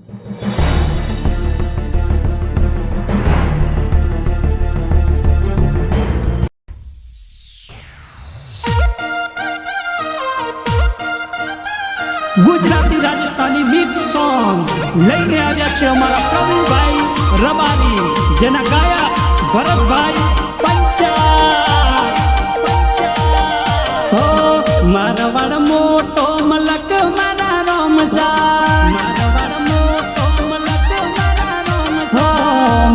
Gujarati Rajasthani mix song લઈને આવ્યા છે અમારા પ્રવીણભાઈ રબારી, જેના ગાયક ભરતભાઈ પંચાલ. હો મારવાડ મોટો મલક મારા રોમસા, મારવાડ મોટો મલક મારા રોમસા,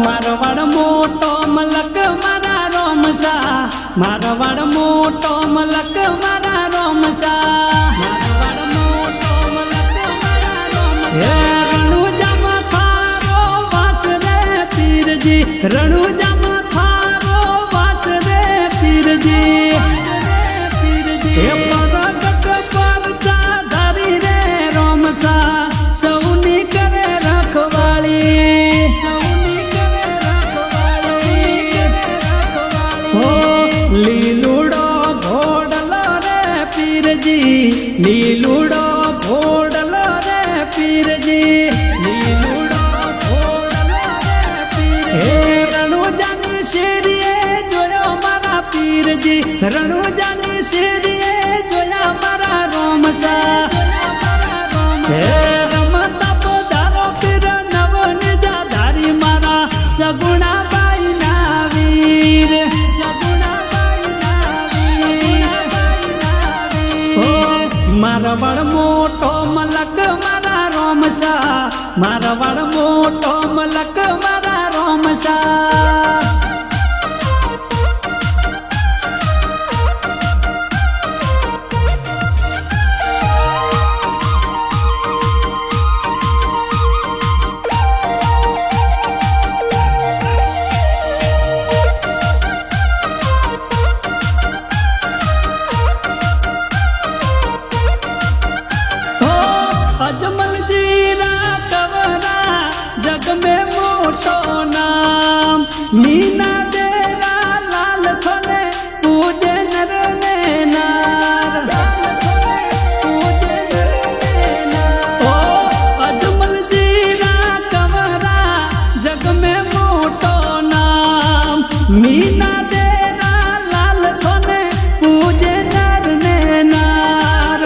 મારવાડ મોટો મલક મારા રોમસા, મારવાડ મોટો મલક મારા રોમસા. રણુજામાં થારો વાસ રે પીરજી, રણુજામાં થારો વાસ રે પીરજી, હે પરગટ પર ચાધારી રે રોમસા, સૌની કરે રખવાળી, સૌની કરે રખવાળી. હો લીલુડો ઘોડલો રે પીરજી, લીલુડો ઘોડલો રે પીરજી, લીલુડો ઘોડલો રે પીરજી. હે રણુજાની શેરીએ જોયો મારા પીરજી, રણુજાની શેરીએ જોયા મારા રોમસા. હે રમતા પધારો પીર નવનિજા ધારી મારા સગુણાબાઈ ના વીર, સગુણાબાઈ ના વીર. હો મારવાડ મોટો મલક મારા રોમસા, મારવાડ મોટો મલક મારા રોમસા. अजमल जीरा कवरा जग में मोटो नाम, मीना देरा लाल थोले पूजे नर ने नार, पूजे नर ने नार. ओ अजमल जीरा कवरा जग में मोटो नाम, मीना देरा लाल थोले पूजे नर ने नार.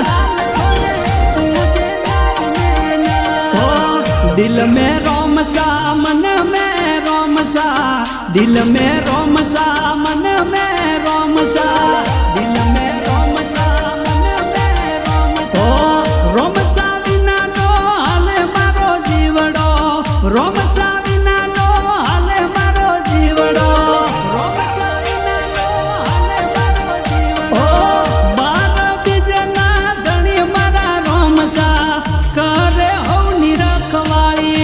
दिल में रोमसा मन में रोमसा, दिल में रोमसा मन में रोमसा, दिल में रोमसा मन में रोमसा. रोमसा विना नो हाले मारो जीवड़ो, रोमसा विना नो हाले मारो जीवड़ो, रोमसा विना नो हाले मारो जीवड़ो. ओ बार बीजना धणी मारा रोमसा करे होनी रखवाई,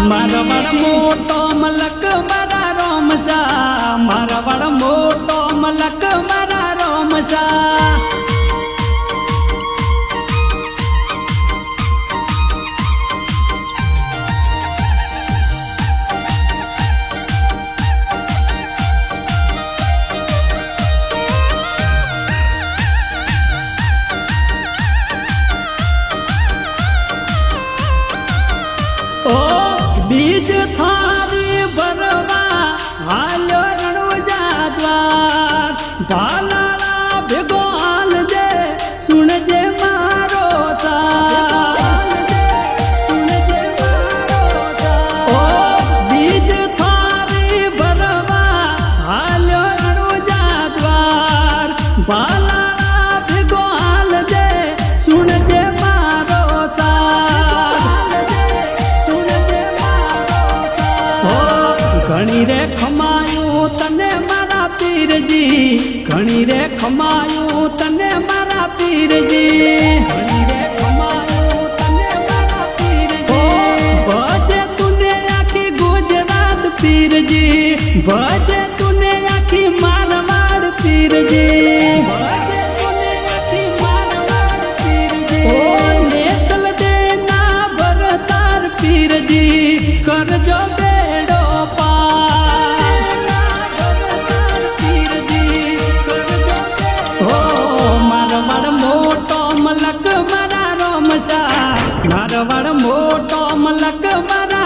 મારવાડ મોટો મલક મારા રોમસા, મારવાડ મોટો મલક મારા રોમસા. बीज थारी भरवा हालो रણુજા દ્વાર, ઢાલાળા ભેગો હાલ જે સુણજે મારો સાથ, સુણજે મારો સાથ. ઓ બીજ થારી ભરવા હાલો રણુજા દ્વાર, ઢાલાળા ભેગો હાલ જે સુણજે મારો સાથ. ઘણી રે ખમાયું તને મારા પીરજી, ઘણી રે ખમાયું તને મારા પીરજી, ઘણી રે ખમાયું તને મારા પીરજી. ભજે તુને આખી ગુજરાત પીરજી, ભજે તુને આખી મારવાડ પીરજી, ભજે તુને આખી મારવાડ પીરજી. ઓ નેતલ દેના ભરતાર પીરજી, કરજો બેડો પાર. હો મારવાડ મોટો પાશા મારવાડ મોટો મલક મારા